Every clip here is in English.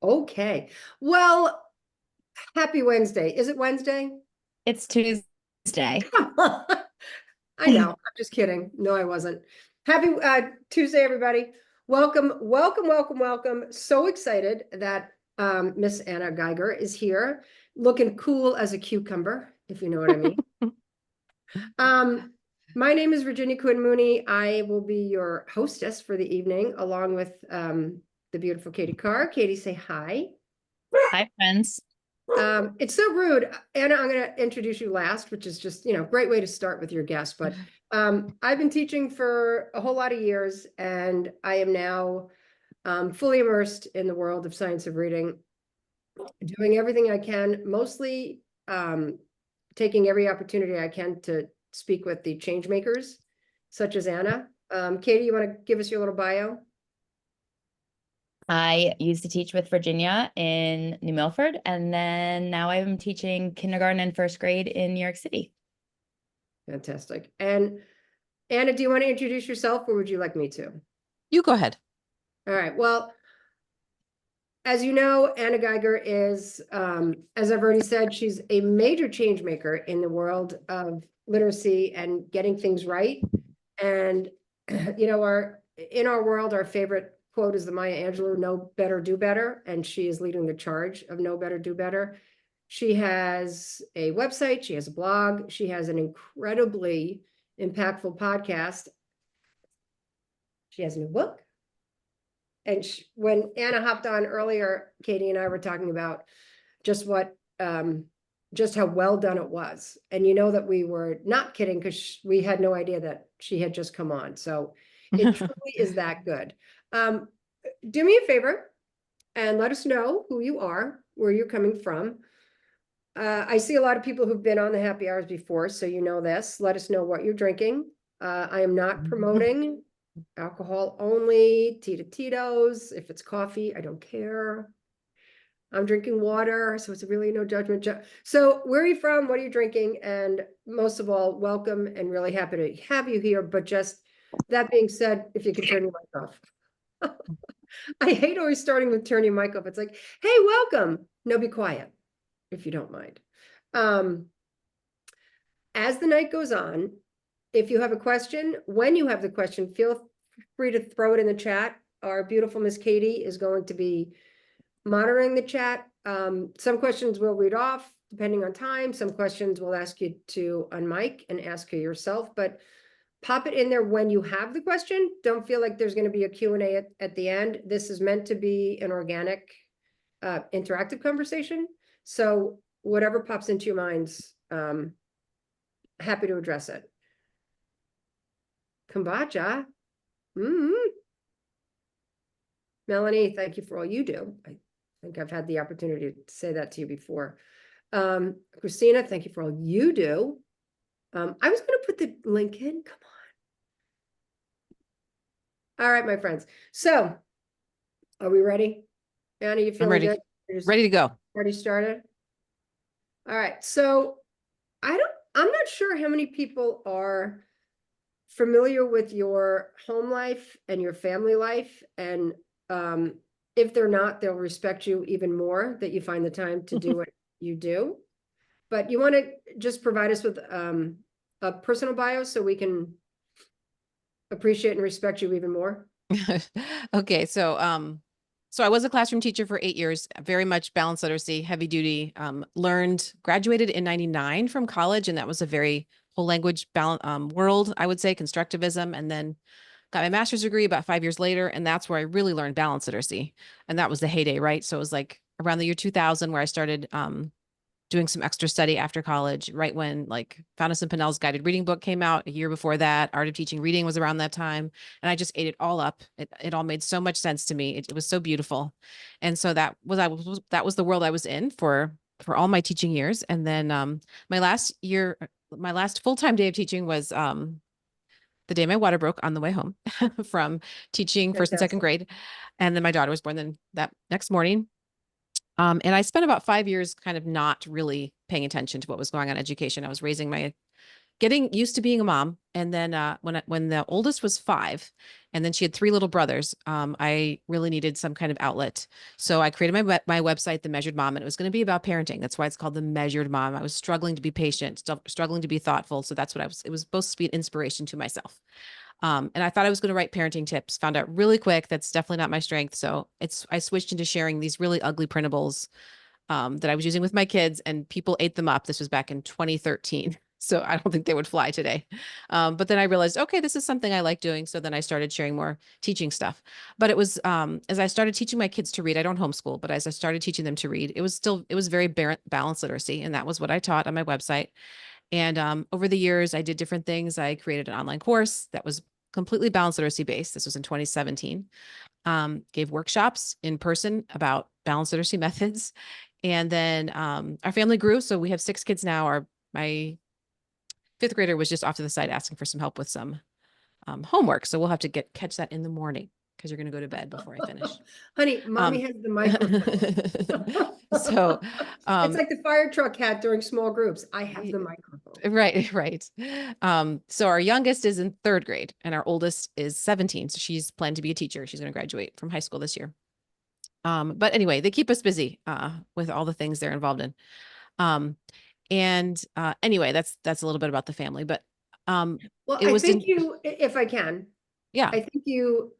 Okay. Well, happy Wednesday. Is it Wednesday? It's Tuesday. Come on. I know. I'm just kidding. No, I wasn't. Happy Tuesday, everybody. Welcome, welcome, welcome, welcome. So excited that Miss Anna Geiger is here, looking cool as a cucumber, if you know what I mean. Um, my name is Virginia Quinn Mooney. I will be your hostess for the evening, along with the beautiful Katie Carr. Katie, say hi. Hi, friends. It's so rude. Anna, I'm going to introduce you last, which is just, great way to start with your guest. But I've been teaching for a whole lot of years, and I am now fully immersed in the world of science of reading, doing everything I can, mostly taking every opportunity I can to speak with the change makers, such as Anna. Katie, you want to give us your little bio? I used to teach with Virginia in New Milford, and then now I'm teaching kindergarten and first grade in New York City. Fantastic. And Anna, do you want to introduce yourself, or would you like me to? You go ahead. All right. Well, as you know, Anna Geiger is, as I've already said, she's a major change maker in the world of literacy and getting things right. And, in our world, our favorite quote is the Maya Angelou, "Know better, do better." And she is leading the charge of know better, do better. She has a website, she has a blog, she has an incredibly impactful podcast. She has a new book. And when Anna hopped on earlier, Katie and I were talking about just just how well done it was. And you know that we were not kidding, because we had no idea that she had just come on. So it truly is that good. Do me a favor and let us know who you are, where you're coming from. I see a lot of people who've been on the happy hours before, so you know this. Let us know what you're drinking. I am not promoting alcohol only, Tito's. If it's coffee, I don't care. I'm drinking water, so it's really no judgment. So where are you from? What are you drinking? And most of all, welcome and really happy to have you here. But just that being said, if you can turn your mic off. I hate always starting with turn your mic off. It's like, hey, welcome. No, be quiet, if you don't mind. As the night goes on, if you have a question, when you have the question, feel free to throw it in the chat. Our beautiful Miss Katie is going to be monitoring the chat. Some questions we'll read off depending on time. Some questions we'll ask you to unmic and ask her yourself, but pop it in there when you have the question. Don't feel like there's going to be a Q&A at the end. This is meant to be an organic, interactive conversation. So whatever pops into your minds, happy to address it. Kombucha. Melanie, thank you for all you do. I think I've had the opportunity to say that to you before. Christina, thank you for all you do. I was going to put the link in. Come on. All right, my friends. So are we ready? Anna, you feeling good? Ready to go. Already started? All right. So I'm not sure how many people are familiar with your home life and your family life. And if they're not, they'll respect you even more that you find the time to do what you do. But you want to just provide us with a personal bio so we can appreciate and respect you even more. Okay, so I was a classroom teacher for 8 years, very much balanced literacy, heavy duty. Graduated in '99 from college, and that was a very whole language world, I would say, constructivism, and then got my master's degree about 5 years later, and that's where I really learned balanced literacy, and that was the heyday, right? So it was like around the year 2000 where I started doing some extra study after college, right when like Fountas and Pinnell's guided reading book came out. A year before that, Art of Teaching Reading was around that time. And I just ate it all up. It all made so much sense to me. It was so beautiful. And so that was the world I was in for all my teaching years. And then my last full-time day of teaching was the day my water broke on the way home from teaching first and second grade. And then my daughter was born then that next morning. And I spent about 5 years kind of not really paying attention to what was going on in education. I was raising my getting used to being a mom. And then when the oldest was 5, and then she had 3 little brothers, I really needed some kind of outlet. So I created my website, The Measured Mom, and it was going to be about parenting. That's why it's called The Measured Mom. I was struggling to be patient, struggling to be thoughtful. So that's what it was supposed to be an inspiration to myself. And I thought I was going to write parenting tips, found out really quick that's definitely not my strength. So I switched into sharing these really ugly printables that I was using with my kids, and people ate them up. This was back in 2013. So I don't think they would fly today. But then I realized, okay, this is something I like doing. So then I started sharing more teaching stuff. But it was, as I started teaching my kids to read, I don't homeschool, but as I started teaching them to read, it was very balanced literacy. And that was what I taught on my website. And over the years, I did different things. I created an online course that was completely balanced literacy based. This was in 2017. Gave workshops in person about balanced literacy methods. And then our family grew. So we have 6 kids now. My 5th grader was just off to the side asking for some help with some homework. So we'll have to catch that in the morning because you're going to go to bed before I finish. Honey, mommy has the microphone. So it's like the fire truck hat during small groups. I have the microphone. Right. So our youngest is in 3rd grade and our oldest is 17. So she's planned to be a teacher. She's going to graduate from high school this year. But anyway, they keep us busy with all the things they're involved in. Anyway, that's a little bit about the family, but well, I think if I can, yeah, I think you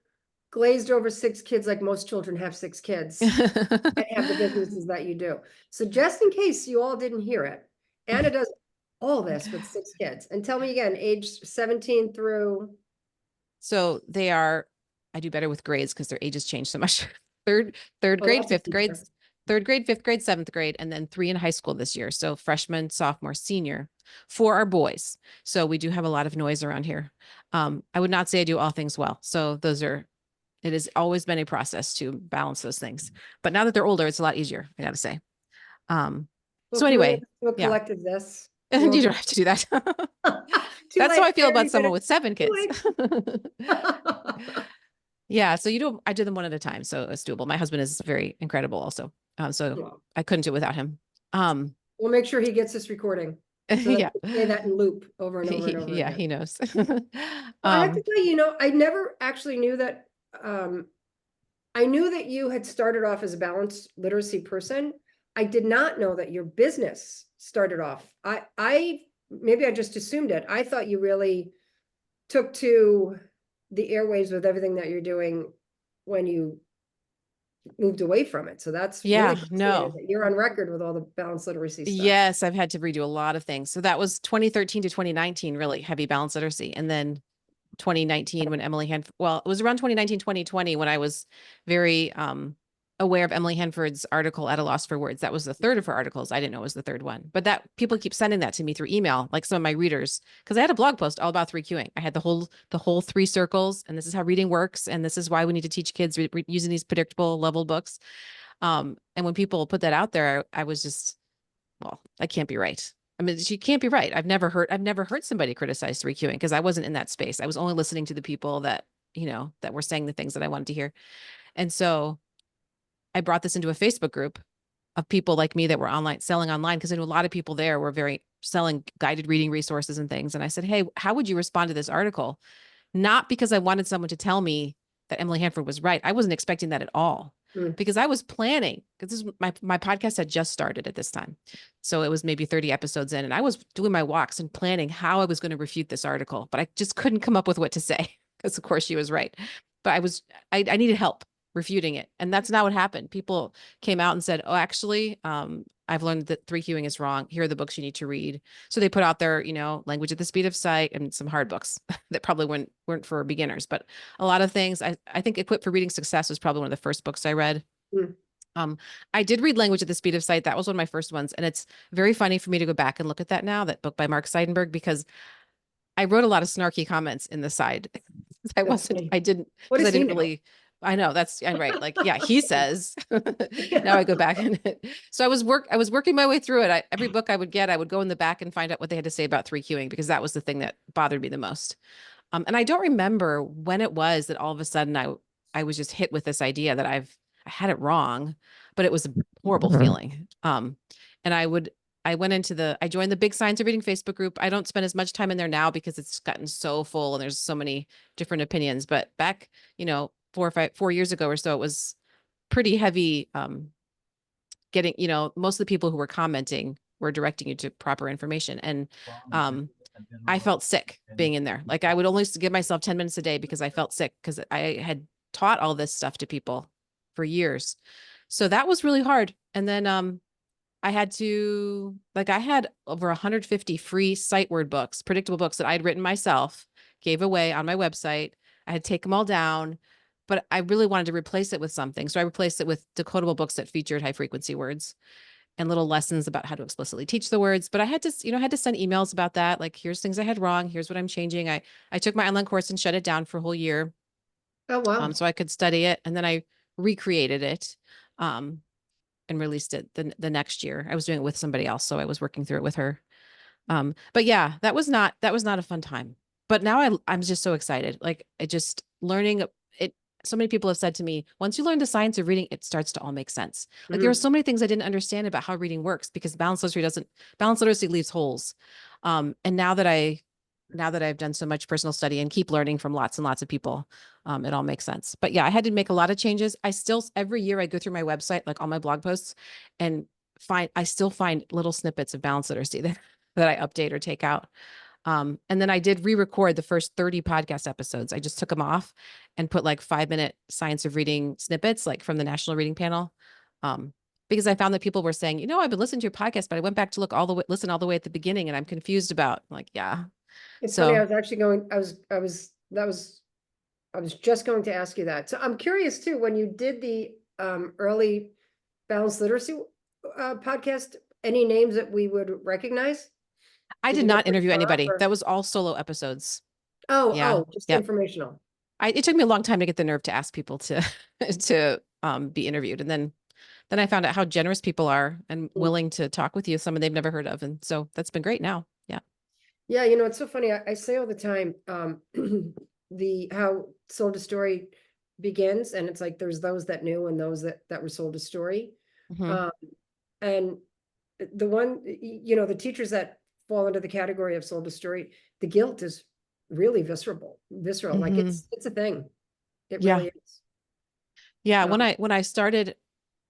glazed over 6 kids like most children have 6 kids and have the businesses that you do. So just in case you all didn't hear it, Anna does all this with 6 kids. And tell me again, age 17 through. So I do better with grades because their ages change so much. Third grade, 5th grade, 3rd grade, 5th grade, 7th grade, and then 3 in high school this year. So freshman, sophomore, senior for our boys. So we do have a lot of noise around here. I would not say I do all things well. So it has always been a process to balance those things. But now that they're older, it's a lot easier, I gotta say. So anyway, a collective this. You don't have to do that. That's how I feel about someone with 7 kids. Yeah. So I do them one at a time. So it's doable. My husband is very incredible also. So I couldn't do it without him. We'll make sure he gets this recording. So yeah. Play that in loop over and over and over. Yeah, again. he knows. I have to tell you, I never actually knew that. I knew that you had started off as a balanced literacy person. I did not know that your business started off. Maybe I just assumed it. I thought you really took to the airwaves with everything that you're doing when you moved away from it. So that's really that you're on record with all the balanced literacy stuff. Yes, I've had to redo a lot of things. So that was 2013 to 2019, really heavy balanced literacy. And then 2019 when it was around 2019, 2020 when I was very aware of Emily Hanford's article, At a Loss for Words. That was the 3rd of her articles. I didn't know it was the 3rd one, but that people keep sending that to me through email, like some of my readers, because I had a blog post all about 3Qing. I had the whole 3 circles, and this is how reading works, and this is why we need to teach kids using these predictable level books. And when people put that out there, I was just, well, that can't be right. I mean, she can't be right. I've never heard somebody criticize 3Qing because I wasn't in that space. I was only listening to the people that were saying the things that I wanted to hear. And so I brought this into a Facebook group of people like me that were selling online, because I knew a lot of people there were selling guided reading resources and things. And I said, hey, how would you respond to this article? Not because I wanted someone to tell me that Emily Hanford was right. I wasn't expecting that at all. Because I was planning, because my podcast had just started at this time. So it was maybe 30 episodes in, and I was doing my walks and planning how I was going to refute this article, but I just couldn't come up with what to say because of course she was right. But I needed help refuting it. And that's not what happened. People came out and said, oh, actually, I've learned that 3Qing is wrong. Here are the books you need to read. So they put out their, Language at the Speed of Sight and some hard books that probably weren't for beginners, but a lot of things. I think Equipped for Reading Success was probably one of the first books I read. I did read Language at the Speed of Sight. That was one of my first ones. And it's very funny for me to go back and look at that now, that book by Mark Seidenberg, because I wrote a lot of snarky comments in the side. I didn't really, I know I'm right. Like, yeah, he says. Now I go back and so I was working my way through it. Every book I would get, I would go in the back and find out what they had to say about 3Qing, because that was the thing that bothered me the most. And I don't remember when it was that all of a sudden I was just hit with this idea that I had it wrong, but it was a horrible feeling. And I would I joined the Big Science of Reading Facebook group. I don't spend as much time in there now because it's gotten so full and there's so many different opinions. But back, 4 years ago or so, it was pretty heavy. Getting, most of the people who were commenting were directing you to proper information. And I felt sick being in there. Like I would only give myself 10 minutes a day because I felt sick because I had taught all this stuff to people for years. So that was really hard. And then I had over 150 free sight word books, predictable books that I'd written myself, gave away on my website. I had taken them all down, but I really wanted to replace it with something. So I replaced it with decodable books that featured high frequency words and little lessons about how to explicitly teach the words. But I had to, had to send emails about that. Like, here's things I had wrong. Here's what I'm changing. I took my online course and shut it down for a whole year. Oh, wow. So I could study it. And then I recreated it. And released it the next year. I was doing it with somebody else, so I was working through it with her. But yeah, that was not a fun time. But now I'm just so excited. Like I just learning it. So many people have said to me, once you learn the science of reading, it starts to all make sense. Like there are so many things I didn't understand about how reading works because balanced literacy leaves holes. And now that I've done so much personal study and keep learning from lots and lots of people, it all makes sense. But yeah, I had to make a lot of changes. Every year I go through my website, like all my blog posts, and I still find little snippets of balanced literacy that I update or take out. And then I did re-record the first 30 podcast episodes. I just took them off and put like 5-minute science of reading snippets, like from the National Reading Panel. Because I found that people were saying, I've been listening to your podcast, but I went back to listen all the way at the beginning and I'm confused about yeah. It's So- funny, I was actually going, I was just going to ask you that. So I'm curious too, when you did the early balanced literacy podcast, any names that we would recognize? I Did did you not get interview far anybody. or- That was all solo episodes. Yeah. Just Yep. informational. It took me a long time to get the nerve to ask people to to be interviewed. And then I found out how generous people are and willing to talk with you, someone they've never heard of. And so that's been great now. Yeah. Yeah, it's so funny. I say all the time, how sold a story begins, and it's like there's those that knew and those that were sold a story. Mhm. And the one, the teachers that fall into the category of sold a story, the guilt is really visceral. Like it's a thing. It Yeah. really is. Yeah. When I started,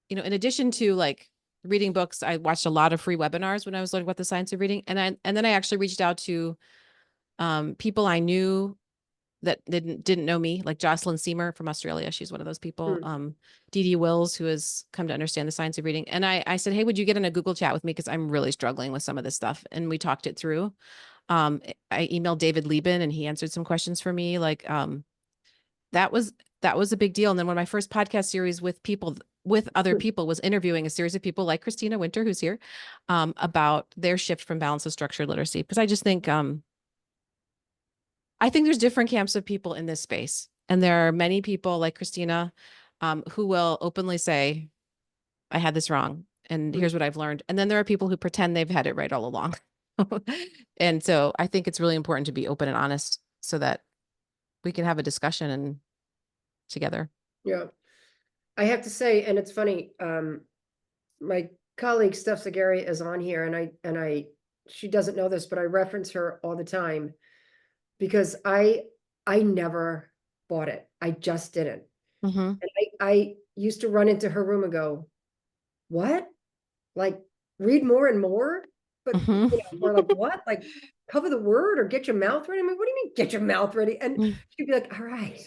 in addition to like reading books, I watched a lot of free webinars when I was learning about the science of reading. And then I actually reached out to people I knew that didn't know me, like Jocelyn Seymour from Australia. She's one of those people. Dee Dee Wills, who has come to understand the science of reading. And I said, hey, would you get in a Google chat with me? Because I'm really struggling with some of this stuff. And we talked it through. I emailed David Lieben and he answered some questions for me. Like that was a big deal. And then when my first podcast series with other people was interviewing a series of people like Christina Winter, who's here, about their shift from balanced to structured literacy. Because I just think, I think there's different camps of people in this space. And there are many people like Christina, who will openly say, I had this wrong. And here's what I've learned. And then there are people who pretend they've had it right all along. And so I think it's really important to be open and honest so that we can have a discussion and together. Yeah. I have to say, and it's funny, my colleague Steph Zagari is on here and she doesn't know this, but I reference her all the time because I never bought it. I just didn't. Mm-hmm. And I used to run into her room and go, what? Like read more and more? But we're like, what? Like cover the word or get your mouth ready? I mean, what do you mean get your mouth ready? And she'd be like, all right.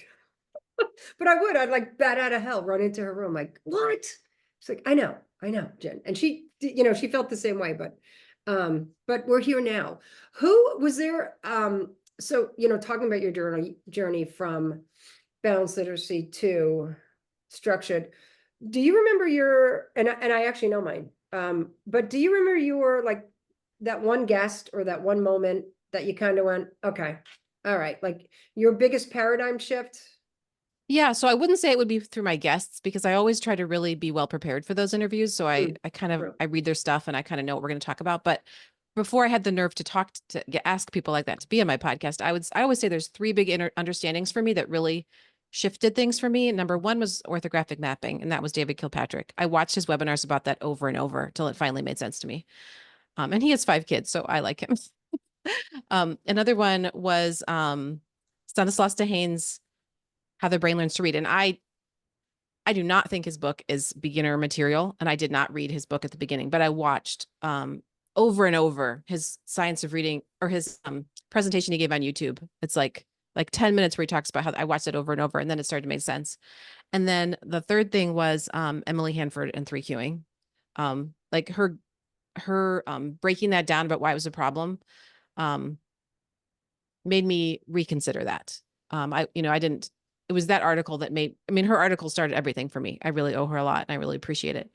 But I'd like bat out of hell, run into her room, like, what? She's like, I know, Jen. And she, she felt the same way, but we're here now. Who was there? So, talking about your journey from balanced literacy to structured, do you remember and I actually know mine, but do you remember your like that one guest or that one moment that you kind of went, okay, all right, like your biggest paradigm shift? Yeah, so I wouldn't say it would be through my guests because I always try to really be well prepared for those interviews. So I kind of, I read their stuff and I kind of know what we're going to talk about. But before I had the nerve to ask people like that to be on my podcast, I always say there's 3 big understandings for me that really shifted things for me. And number 1 was orthographic mapping, and that was David Kilpatrick. I watched his webinars about that over and over till it finally made sense to me. And he has 5 kids, so I like him. Another one was Stanislaus Dehaene's How the Brain Learns to Read. And I do not think his book is beginner material, and I did not read his book at the beginning, but I watched over and over his Science of Reading, or his presentation he gave on YouTube. It's like 10 minutes where he talks about how I watched it over and over, and then it started to make sense. And then the third thing was Emily Hanford and 3Qing. Like her breaking that down about why it was a problem made me reconsider that. I didn't, it was that article that her article started everything for me. I really owe her a lot, and I really appreciate it.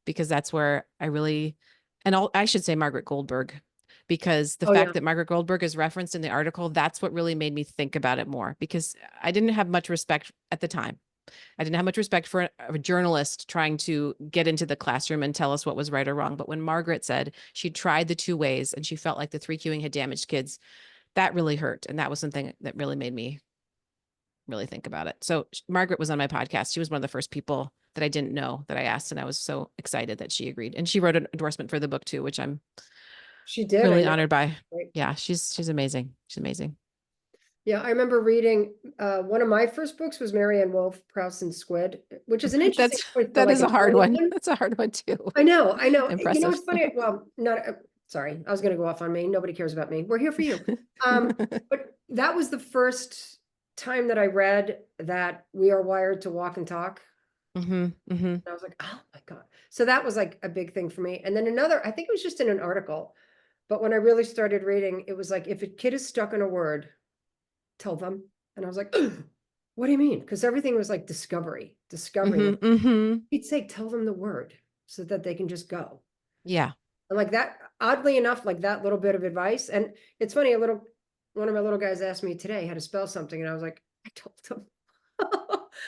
Because that's where I should say Margaret Goldberg, because the fact that Margaret Goldberg is referenced in the article, that's what really made me think about it more, because I didn't have much respect at the time. I didn't have much respect for a journalist trying to get into the classroom and tell us what was right or wrong. But when Margaret said she tried the 2 ways and she felt like the 3Qing had damaged kids, that really hurt. And that was something that really made me really think about it. So Margaret was on my podcast. She was one of the first people that I didn't know that I asked. And I was so excited that she agreed. And she wrote an endorsement for the book too, which I'm really honored by. Right. Yeah, she's amazing. She's amazing. Yeah, I remember reading, one of my first books was Marianne Wolf, Proust and Squid, which is an interesting. That is a hard one. That's a hard one too. I know. Impressive. You know, it's funny. Well, sorry, I was going to go off on me. Nobody cares about me. We're here for you. But that was the first time that I read that We Are Wired to Walk and Talk. Mm-hmm, mm-hmm. And I was like, oh my God. So that was like a big thing for me. And then another, I think it was just in an article, but when I really started reading, it was like, if a kid is stuck in a word, tell them. And I was like, what do you mean? Because everything was like discovery. Mm-hmm, mm-hmm. He'd say, tell them the word so that they can just go. Yeah. And like that, oddly enough, like that little bit of advice. And it's funny, one of my little guys asked me today how to spell something. And I was like, I told him.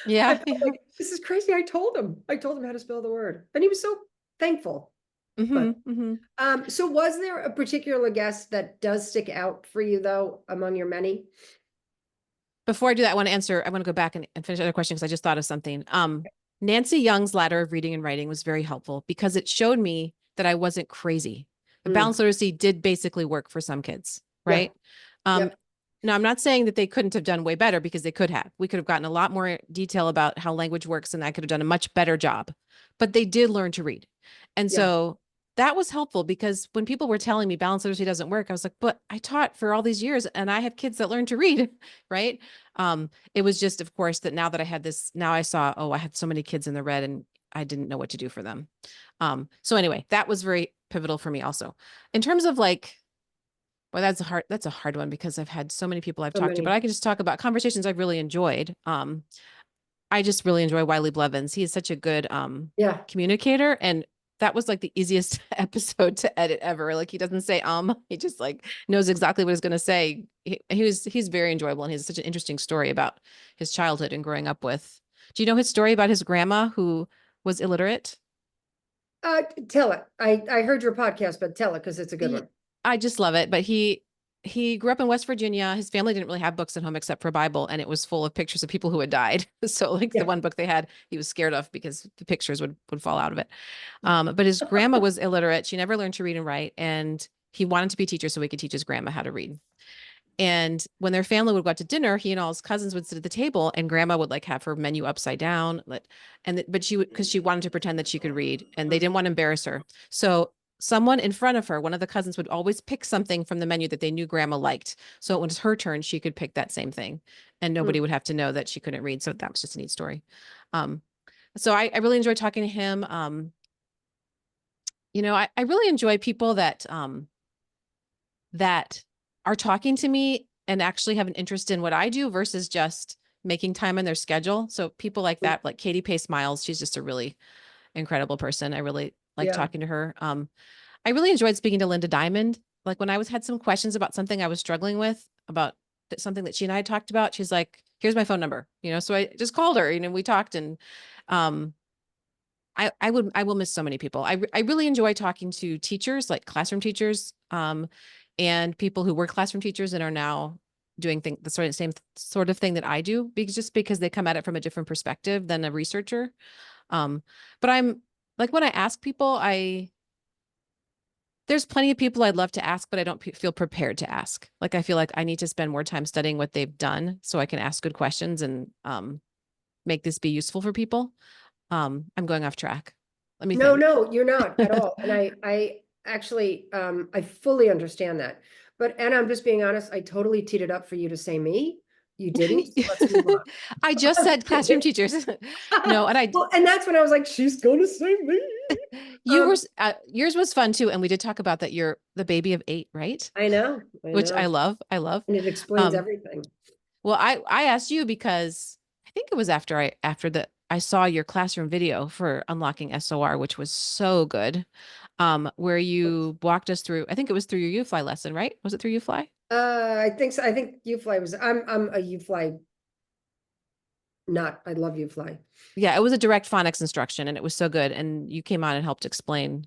Yeah. Like, this is crazy. I told him how to spell the word. And he was so thankful. Mm-hmm, But, mm-hmm. so was there a particular guest that does stick out for you though, among your many? Before I do that, I want to go back and finish other questions, because I just thought of something. Nancy Young's Ladder of Reading and Writing was very helpful, because it showed me that I wasn't crazy. The balanced literacy did basically work for some kids, right? Yep. Now, I'm not saying that they couldn't have done way better, because they could have. We could have gotten a lot more detail about how language works, and I could have done a much better job. But they did learn to read. And so that was helpful, because when people were telling me balanced literacy doesn't work, I was like, but I taught for all these years and I have kids that learn to read, right? It was just, of course, that now that I had this, now I saw, I had so many kids in the red and I didn't know what to do for them. So anyway, that was very pivotal for me also. In terms of like, well, that's a hard one, because I've had so many people I've talked to, but I can just talk about conversations I've really enjoyed. I just really enjoy Wiley Blevins. He is such a good communicator, and that was like the easiest episode to edit ever. Like, he doesn't say he just like knows exactly what he's going to say. He's very enjoyable, and he has such an interesting story about his childhood and growing up with. Do you know his story about his grandma who was illiterate? Tell it. I heard your podcast, but tell it, because it's a good one. I just love it. But he grew up in West Virginia. His family didn't really have books at home except for a Bible, and it was full of pictures of people who had died. So like the one book they had, he was scared of because the pictures would fall out of it. But his grandma was illiterate. She never learned to read and write, and he wanted to be a teacher so he could teach his grandma how to read. And when their family would go out to dinner, he and all his cousins would sit at the table, and grandma would like have her menu upside down. But she would, because she wanted to pretend that she could read, and they didn't want to embarrass her. So someone in front of her, one of the cousins, would always pick something from the menu that they knew grandma liked. So when it was her turn, she could pick that same thing, and nobody would have to know that she couldn't read. So that was just a neat story. So I really enjoyed talking to him. I really enjoy people that are talking to me and actually have an interest in what I do versus just making time in their schedule. So people like that, like Katie Pace Miles, she's just a really incredible person. I really like talking to her. I really enjoyed speaking to Linda Diamond. Like when I had some questions about something I was struggling with, about something that she and I had talked about, she's like, here's my phone number, so I just called her, we talked, and I will miss so many people. I really enjoy talking to teachers, like classroom teachers, and people who were classroom teachers and are now doing the same sort of thing that I do, because they come at it from a different perspective than a researcher. But I'm like, when I ask people, I there's plenty of people I'd love to ask, but I don't feel prepared to ask. Like, I feel like I need to spend more time studying what they've done so I can ask good questions and make this be useful for people. I'm going off track. Let me No, think. no, you're not at all. And I actually, I fully understand that. But, and I'm just being honest, I totally teed it up for you to say me. You didn't, so let's move on. I just said classroom teachers. No, and Well, and that's when I was like, she's gonna say me. yours was fun too. And we did talk about that. You're the baby of 8, right? I know, Which I love. I love. and it explains Um, everything. Well, I asked you because I think it was after I saw your classroom video for unlocking SOR, which was so good. Where you walked us through, I think it was through your UFly lesson, right? Was it through UFly? I think so. I think UFly was, I'm a UFly nut. I love UFly. Yeah, it was a direct phonics instruction and it was so good. And you came on and helped explain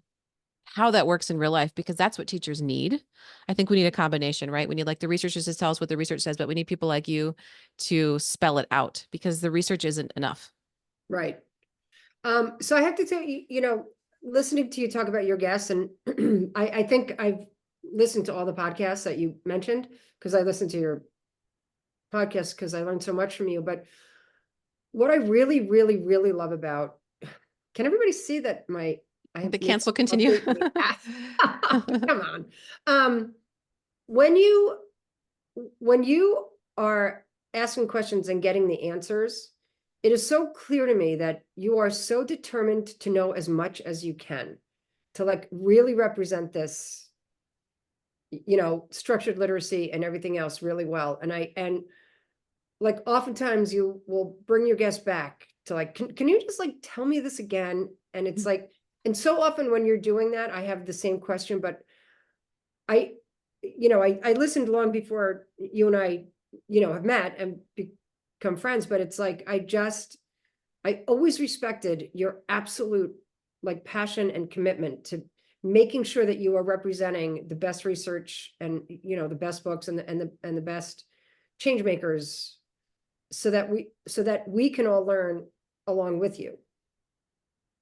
how that works in real life because that's what teachers need. I think we need a combination, right? We need like the researchers to tell us what the research says, but we need people like you to spell it out because the research isn't enough. Right. So I have to tell you, listening to you talk about your guests, and I think I've listened to all the podcasts that you mentioned because I listened to your podcast because I learned so much from you. But what I really, really, really love about, can everybody see that I have The cancel continue. Come on. When you are asking questions and getting the answers, it is so clear to me that you are so determined to know as much as you can to like really represent this, structured literacy and everything else really well. And like oftentimes you will bring your guests back to like, can you just like tell me this again? And it's like, and so often when you're doing that, I have the same question, but I listened long before you and I, have met and become friends, but it's like, I always respected your absolute like passion and commitment to making sure that you are representing the best research and, the best books and the best change makers so that we can all learn along with you.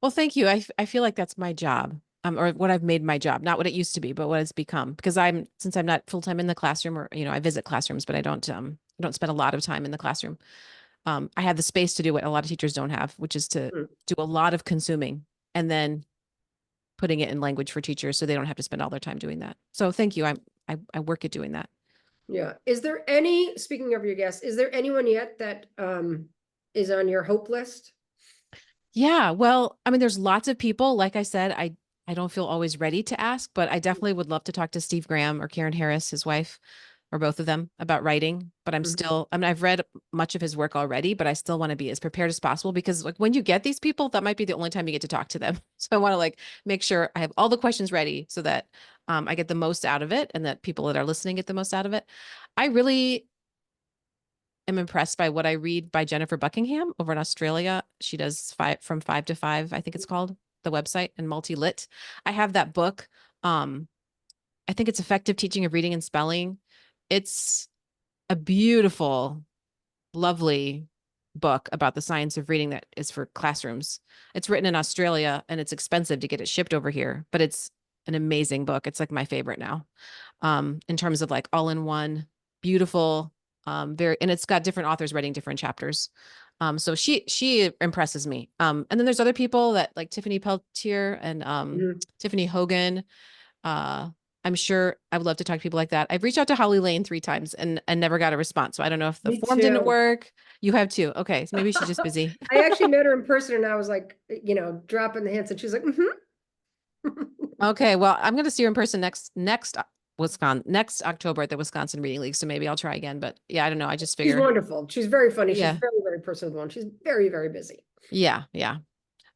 Well, thank you. I feel like that's my job, or what I've made my job, not what it used to be, but what it's become. Because since I'm not full time in the classroom, or I visit classrooms, but I don't spend a lot of time in the classroom. I have the space to do what a lot of teachers don't have, which is to do a lot of consuming and then putting it in language for teachers, so they don't have to spend all their time doing that. So thank you. I work at doing that. Yeah. Speaking of your guests, is there anyone yet that is on your hope list? Yeah, well, I mean, there's lots of people. Like I said, I don't feel always ready to ask, but I definitely would love to talk to Steve Graham or Karen Harris, his wife, or both of them about writing. But I've read much of his work already, but I still want to be as prepared as possible because like when you get these people, that might be the only time you get to talk to them. So I want to like make sure I have all the questions ready so that I get the most out of it and that people that are listening get the most out of it. I really am impressed by what I read by Jennifer Buckingham over in Australia. She does from 5 to 5, I think it's called, the website, and multi-lit. I have that book. I think it's Effective Teaching of Reading and Spelling. It's a beautiful, lovely book about the science of reading that is for classrooms. It's written in Australia and it's expensive to get it shipped over here, but it's an amazing book. It's like my favorite now, in terms of like all in one, beautiful, and it's got different authors writing different chapters. So she impresses me. And then there's other people that like Tiffany Peltier and Tiffany Hogan. I'm sure I would love to talk to people like that. I've reached out to Holly Lane 3 times and never got a response. So I don't know if the form didn't work. You have too. Okay. So maybe she's just busy. I actually met her in person and I was like, dropping the hints and she was like, Okay. Well, I'm going to see her in person next October at the Wisconsin Reading League. So maybe I'll try again, but yeah, I don't know. I just figured. She's wonderful. She's very funny. Yeah. She's very, very personable and she's very, very busy. Yeah. Yeah.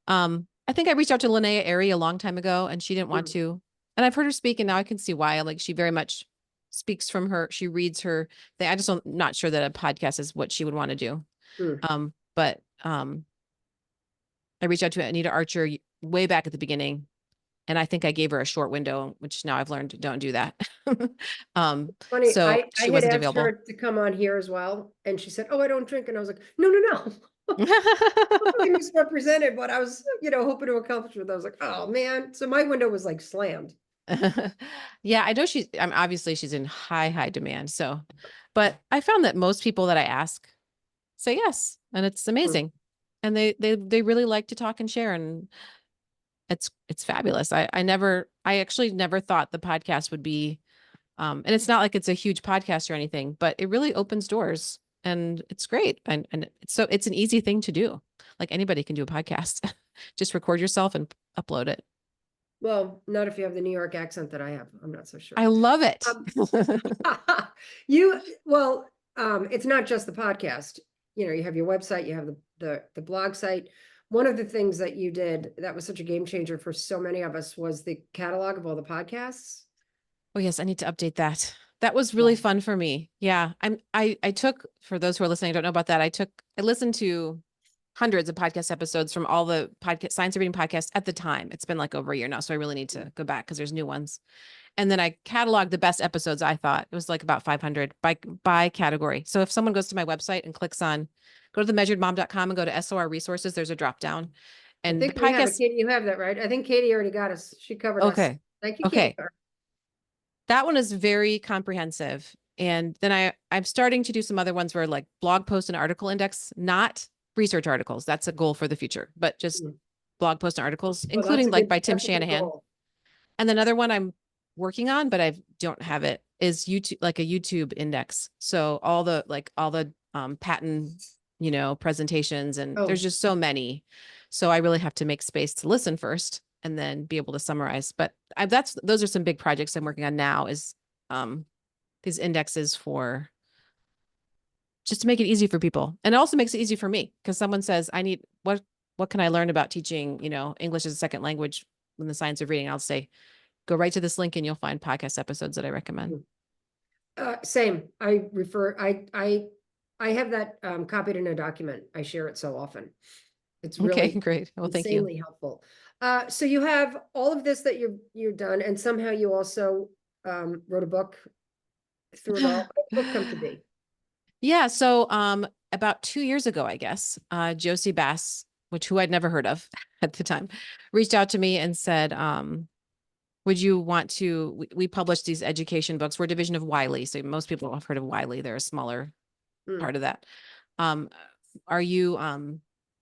I think I reached out to Linnea Airy a long time ago and she didn't want to. And I've heard her speak and now I can see why. Like she very much speaks from her, she reads her thing. I just don't, not sure that a podcast is what she would want to do. But I reached out to Anita Archer way back at the beginning. And I think I gave her a short window, which now I've learned don't do that. Funny, So I she had wasn't asked available. her to come on here as well. And she said, oh, I don't drink. And I was like, no. I misrepresented what I was, hoping to accomplish with. I was like, oh man. So my window was like slammed. Yeah, I know obviously she's in high demand. So, but I found that most people that I ask say yes, and it's amazing. And they really like to talk and share, and it's fabulous. I actually never thought the podcast would be, and it's not like it's a huge podcast or anything, but it really opens doors and it's great. And it's an easy thing to do. Like anybody can do a podcast. Just record yourself and upload it. Well, not if you have the New York accent that I have. I'm not so sure. I love it. Well, it's not just the podcast. You know, you have your website, you have the blog site. One of the things that you did that was such a game changer for so many of us was the catalog of all the podcasts. Oh yes, I need to update that. That was really Yeah. fun for me. Yeah. I took, for those who are listening, I don't know about that. I listened to hundreds of podcast episodes from all the podcast science of reading podcasts at the time. It's been like over a year now. So I really need to go back because there's new ones. And then I cataloged the best episodes. I thought it was like about 500 by category. So if someone goes to my website and clicks on, go to themeasuredmom.com and go to SOR resources, there's a drop down. I And the think we have it. podcast. Katie, you have that, right? I think Katie already got us. She covered us. Okay. Thank you, Okay. Katie. That one is very comprehensive. And then I'm starting to do some other ones where like blog post and article index, not research articles. That's a goal for the future, but just blog post and articles, Well, including like by Tim that's a good Shanahan. goal. And then another one I'm working on, but I don't have it, is YouTube, like a YouTube index. So all the patent, presentations, and Oh. there's just so many. So I really have to make space to listen first and then be able to summarize. But those are some big projects I'm working on now, is these indexes for just to make it easy for people. And it also makes it easy for me because someone says, I need, what can I learn about teaching, English as a second language in the science of reading? I'll say, go right to this link and you'll find podcast episodes that I recommend. Same. I have that copied in a document. I share it so often. It's Okay, really great. Well, thank you. insanely helpful. So you have all of this that you're done, and somehow you also wrote a book through it all. How did the book come to be? Yeah. So about 2 years ago, I guess, Josie Bass, who I'd never heard of at the time, reached out to me and said, would you want to, we published these education books. We're a division of Wiley. So most people have heard of Wiley. They're a smaller part of that.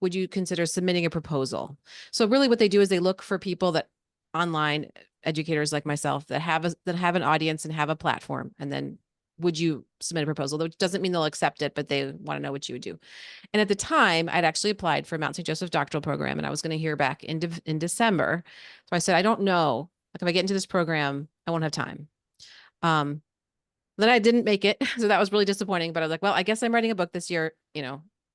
Would you consider submitting a proposal? So really what they do is they look for people that online educators like myself that have an audience and have a platform. And then would you submit a proposal? Which doesn't mean they'll accept it, but they want to know what you would do. And at the time I'd actually applied for Mount St. Joseph doctoral program and I was going to hear back in December. So I said, I don't know. Like if I get into this program, I won't have time. Then I didn't make it. So that was really disappointing, but I was like, well, I guess I'm writing a book this year,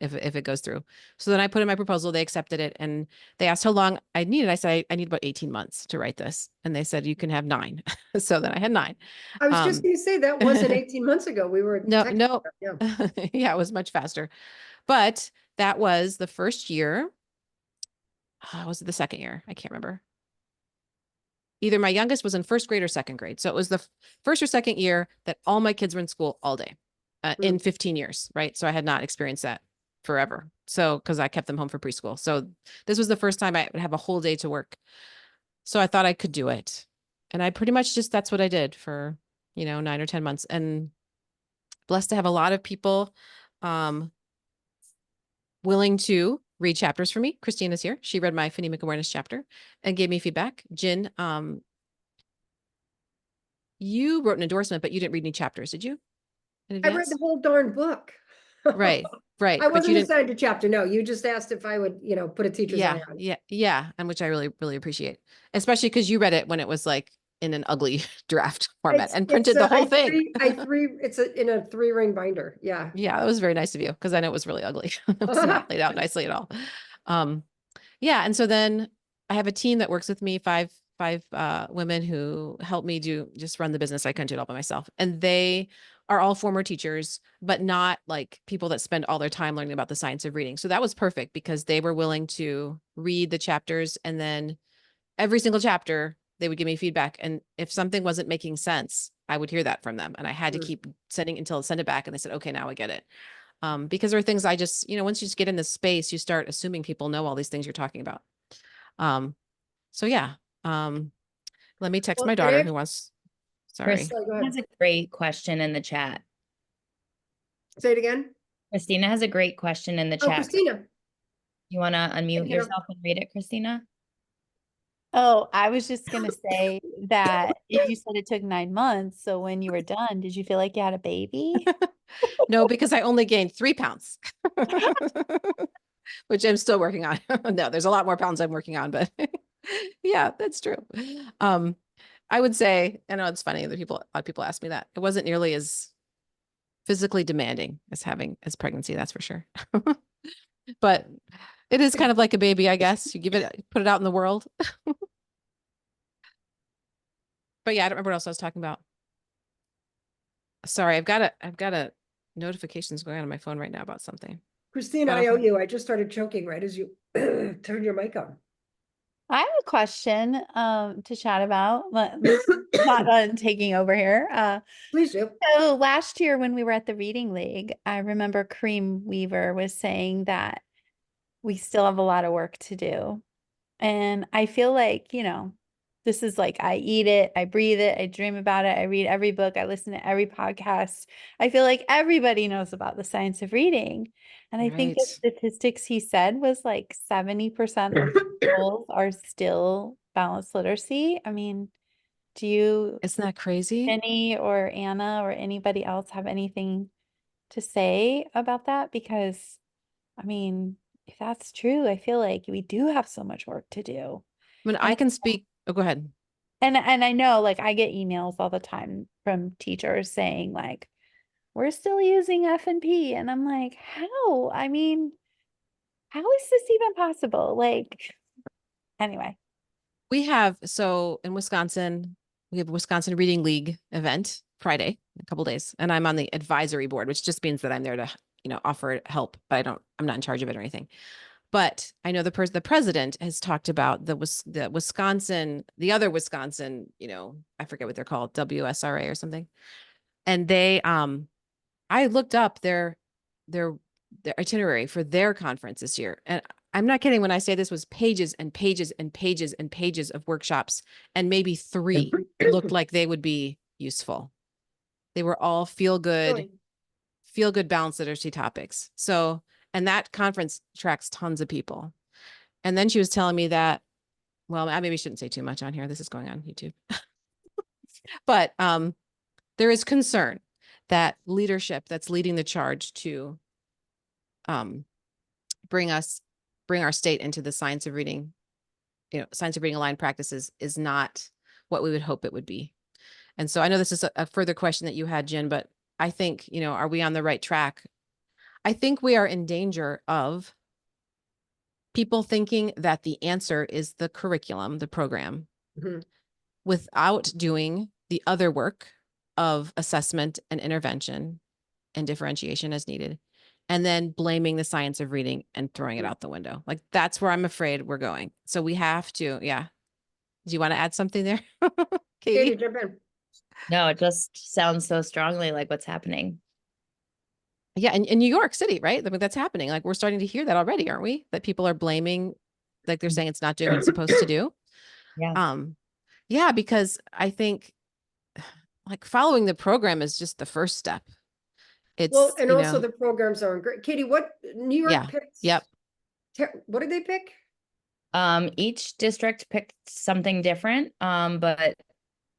if it goes through. So then I put in my proposal, they accepted it, and they asked how long I needed. I said, I need about 18 months to write this. And they said, you can have 9. So then I had 9. I was just going to say that wasn't 18 months ago. We were No. yeah. Yeah, it was much faster. But that was the first year. Was it the second year? I can't remember. Either my youngest was in first grade or second grade. So it was the first or second year that all my kids were in school all day in 15 years, right? So I had not experienced that forever. So, because I kept them home for preschool. So this was the first time I would have a whole day to work. So I thought I could do it. And I pretty much that's what I did for, 9 or 10 months. And blessed to have a lot of people willing to read chapters for me. Christina's here. She read my phonemic awareness chapter and gave me feedback. Jen, you wrote an endorsement, but you didn't read any chapters, did you? I read the whole darn book. Right. I wasn't assigned a chapter. No, you just asked if I would, put a teacher's eye on. Yeah. And which I really, really appreciate, especially because you read it when it was like in an ugly draft format and printed the whole thing. It's in a 3-ring binder. Yeah. Yeah. That was very nice of you because I know it was really ugly. It was not laid out nicely at all. Yeah. And so then I have a team that works with me, five women who help me just run the business. I couldn't do it all by myself. And they are all former teachers, but not like people that spend all their time learning about the science of reading. So that was perfect because they were willing to read the chapters, and then every single chapter they would give me feedback. And if something wasn't making sense, I would hear that from them. And I had to keep sending until I send it back. And they said, okay, now I get it. Because there are things I just, once you just get in this space, you start assuming people know all these things you're talking about. So yeah. Let me text Well, my and daughter I who wants, sorry. Christina Go ahead. has a great question in the chat. Say it again. Christina has a great question in the Oh, chat. Christina. You want to unmute you. yourself and read it, Christina? Oh, I was just gonna say that you said it took 9 months. So when you were done, did you feel like you had a baby? No, because I only gained 3 pounds, which I'm still working on. No, there's a lot more pounds I'm working on, but yeah, that's true. I would say, I know it's funny that a lot of people ask me that. It wasn't nearly as physically demanding as pregnancy, that's for sure. But it is kind of like a baby, I guess. You put it out in the world. But yeah, I don't remember what else I was talking about. Sorry, I've got a notifications going on my phone right now about something. Christina, I owe you. I just started choking right as you turn your mic on. I have a question to chat about, but not on taking over here. Please do. So last year when we were at the Reading League, I remember Kareem Weaver was saying that we still have a lot of work to do. And I feel like, this is like I eat it, I breathe it, I dream about it, I read every book, I listen to every podcast. I feel like everybody knows about the science of reading. And I think the Right. statistics he said was like 70% of schools are still balanced literacy. I mean, do you, Isn't that crazy? Jenny or Anna or anybody else have anything to say about that? Because, I mean, if that's true, I feel like we do have so much work to do. I mean, And I can speak. Oh, go ahead. And I know like I get emails all the time from teachers saying like, we're still using F and P. And I'm like, how? I mean, how is this even possible? Like, anyway. So in Wisconsin, we have a Wisconsin Reading League event Friday, a couple days, and I'm on the advisory board, which just means that I'm there to, offer help, but I'm not in charge of it or anything. But I know the president has talked about the other Wisconsin, I forget what they're called, WSRA or something. And I looked up their itinerary for their conference this year. And I'm not kidding when I say this was pages and pages and pages and pages of workshops, and maybe 3 looked like they would be useful. They were all feel good balanced literacy topics. So, and that conference attracts tons of people. And then she was telling me that, well, I maybe shouldn't say too much on here. This is going on YouTube. But there is concern that leadership that's leading the charge to bring our state into the science of reading aligned practices is not what we would hope it would be. And so I know this is a further question that you had, Jen, but I think, are we on the right track? I think we are in danger of people thinking that the answer is the curriculum, the program, without doing the other work of assessment and intervention and differentiation as needed, and then blaming the science of reading and throwing it out the window. Like, that's where I'm afraid we're going. So we have to, yeah. Do you want to add something there? Katie, jump in. No, it just sounds so strongly like what's happening. Yeah, in New York City, right? I mean, that's happening. Like, we're starting to hear that already, aren't we? That people are blaming, like they're saying it's not doing what it's supposed to do. Yeah. Yeah, because I think like following the program is just the first step. It's, and also the programs are great. Katie, what New York Yeah. picks? Yep. What did they pick? Each district picked something different. But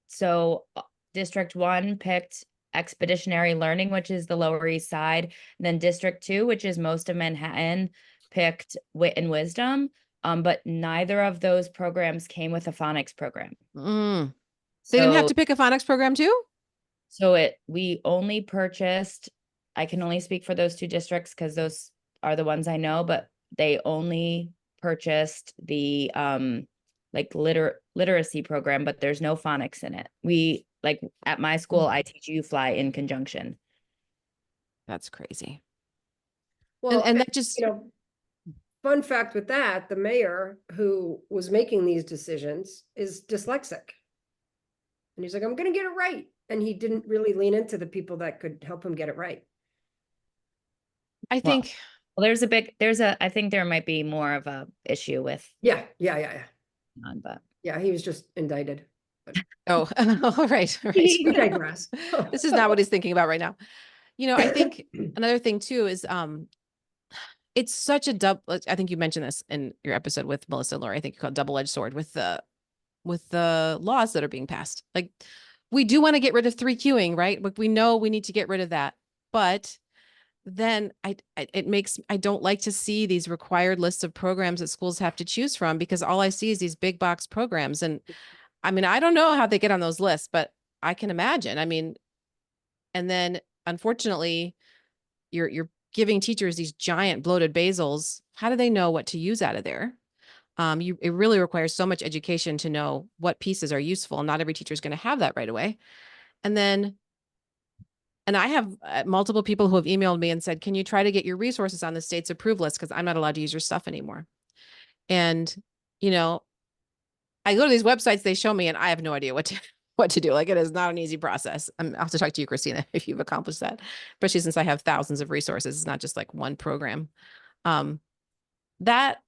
so District 1 picked expeditionary learning, which is the Lower East Side. Then District 2, which is most of Manhattan, picked Wit and Wisdom. But neither of those programs came with a phonics program. They didn't have to pick a phonics program too? So we only purchased, I can only speak for those 2 districts because those are the ones I know, but they only purchased the like literacy program, but there's no phonics in it. We, like at my school, I teach U-Fly in conjunction. That's crazy. Well, and that just, fun fact with that, the mayor who was making these decisions is dyslexic. And he's like, I'm going to get it right. And he didn't really lean into the people that could help him get it right. I think. Well, I think there might be more of a issue with. Yeah. But Yeah, he was just indicted. Oh, right. We digress. This is not what he's thinking about right now. I think another thing too is, it's such a I think you mentioned this in your episode with Melissa and Laura. I think you called double-edged sword with the laws that are being passed. Like, we do want to get rid of 3Qing, right? Like, we know we need to get rid of that, but then I don't like to see these required lists of programs that schools have to choose from, because all I see is these big box programs. And I mean, I don't know how they get on those lists, but I can imagine. I mean, and then unfortunately, you're giving teachers these giant bloated basils. How do they know what to use out of there? It really requires so much education to know what pieces are useful. Not every teacher is going to have that right away. And I have multiple people who have emailed me and said, can you try to get your resources on the state's approved list? Because I'm not allowed to use your stuff anymore. And, I go to these websites, they show me, and I have no idea what to do. Like, it is not an easy process. I'll have to talk to you, Christina, if you've accomplished that, especially since I have thousands of resources. It's not just like one program. That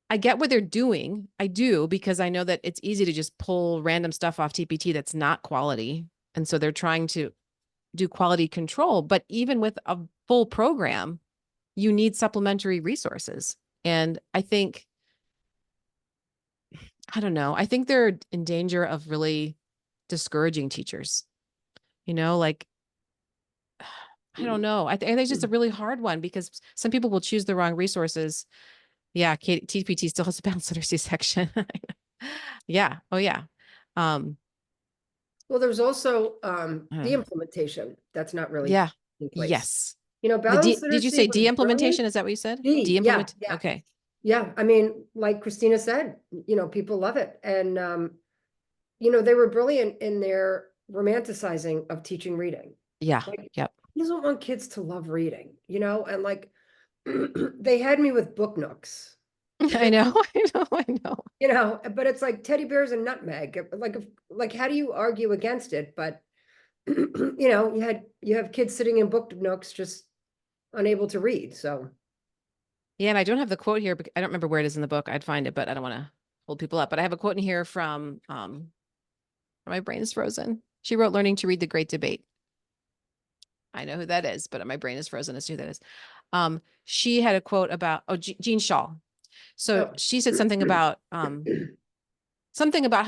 I get what they're doing. I do, because I know that it's easy to just pull random stuff off TPT that's not quality. And so they're trying to do quality control. But even with a full program, you need supplementary resources. And I don't know, I think they're in danger of really discouraging teachers, like, I don't know. I think it's just a really hard one, because some people will choose the wrong resources. Yeah. TPT still has a balanced literacy section. Yeah. Oh yeah. Well, there's also the implementation that's not really Yeah. in place. Yes. Balanced Did you literacy say was de-implementation? brilliant. Is that what you said? Yeah. Okay. Yeah, I mean, like Christina said, people love it. And, they were brilliant in their romanticizing of teaching reading. Yeah. Like, Yep. who doesn't want kids to love reading, and like, they had me with book nooks. I know. I know. But it's like teddy bears and nutmeg. Like, how do you argue against it? But, you have kids sitting in book nooks just unable to read, so. Yeah, and I don't have the quote here, but I don't remember where it is in the book. I'd find it, but I don't want to hold people up. But I have a quote in here from my brain is frozen. She wrote "Learning to Read: The Great Debate." I know who that is, but my brain is frozen as to who that is. She had a quote about Jean Shaw. So she said something about how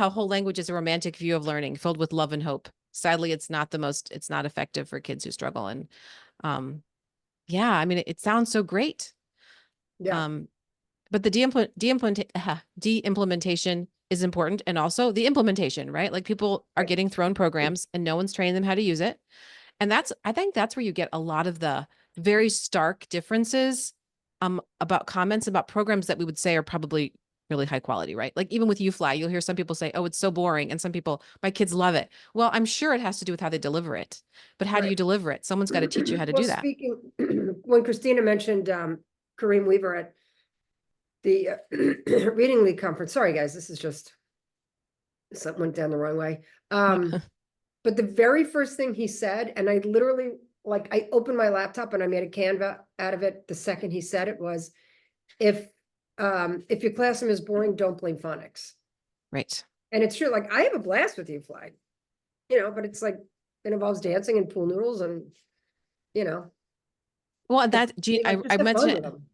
whole language is a romantic view of learning, filled with love and hope. Sadly, it's not effective for kids who struggle. And yeah, I mean, it sounds so great. Yeah. But the de-implementation is important, and also the implementation, right? Like, people are getting thrown programs and no one's training them how to use it. And I think that's where you get a lot of the very stark differences about comments about programs that we would say are probably really high quality, right? Like, even with UFly, you'll hear some people say, oh, it's so boring. And some people, my kids love it. Well, I'm sure it has to do with how they deliver it, but how do you deliver it? Someone's got to teach you how to do that. Speaking, when Christina mentioned Kareem Weaver at the Reading League conference, sorry guys, this is just, something went down the wrong way. But the very first thing he said, and I literally, like, I opened my laptop and I made a Canva out of it the second he said it, was, if your classroom is boring, don't blame phonics. Right. And it's true. Like, I have a blast with UFly, but it's like, it involves dancing and pool noodles and, Well, that I mentioned it. them.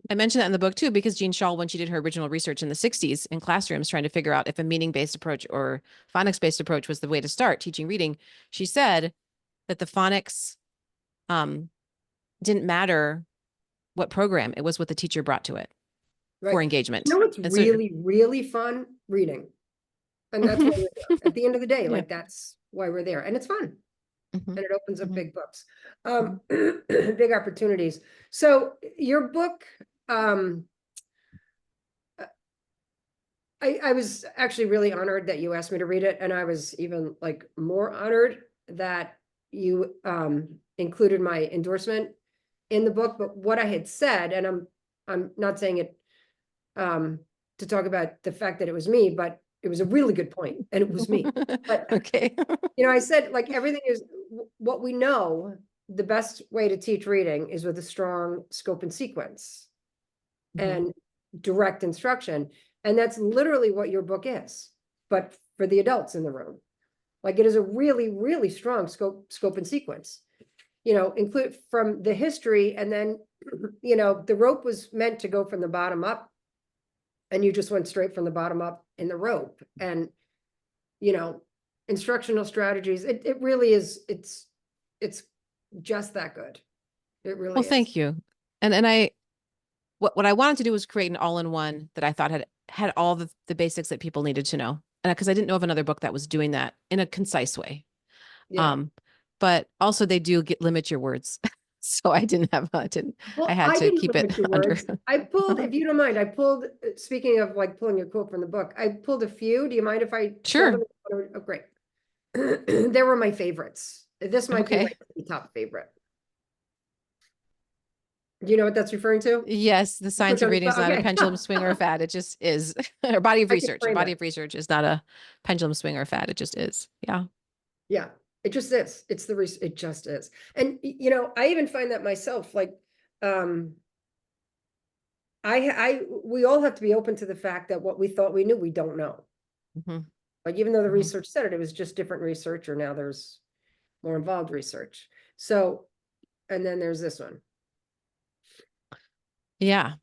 I mentioned that in the book too, because Jean Shaw, when she did her original research in the 60s in classrooms, trying to figure out if a meaning-based approach or phonics-based approach was the way to start teaching reading, she said that the phonics didn't matter what program, it was what the teacher brought to it for engagement. It's really, really fun reading. And that's why we're there. At the end of the day, like, that's why we're there. And it's fun. And it opens up big books, big opportunities. So your book, I was actually really honored that you asked me to read it. And I was even like more honored that you included my endorsement in the book. But what I had said, and I'm not saying it to talk about the fact that it was me, but it was a really good point, and it was me. But okay. I said, like, everything is what we know. The best way to teach reading is with a strong scope and sequence and direct instruction. And that's literally what your book is. but for the adults in the room. Like it is a really, really strong scope and sequence. Include from the history, and then, the rope was meant to go from the bottom up. And you just went straight from the bottom up in the rope. And, instructional strategies, it really is, it's just that good. It really Well, is. thank you. And what I wanted to do was create an all-in-one that I thought had all the basics that people needed to know. And because I didn't know of another book that was doing that in a concise way. Yeah. But also they do limit your words. So I didn't have, Well, I had to didn't keep limit it your under. words. I pulled, if you don't mind, speaking of like pulling a quote from the book, I pulled a few. Do you mind if I? Sure. Them? Oh, great. They were my favorites. This might be Okay. like the top favorite. Do you know what that's referring to? Yes, the science Put of you on the reading is spot, not a okay. pendulum swing or a fad. It just is. Or body of I can research. A frame body it. of research is not a pendulum swing or a fad. It just is. Yeah. Yeah, it just is. It just is. And I even find that myself, like, we all have to be open to the fact that what we thought we knew, we don't know. Mm-hmm. Like, even though the Mhm. research said it was just different research, or now there's more involved research. So, and then there's this one. Yeah.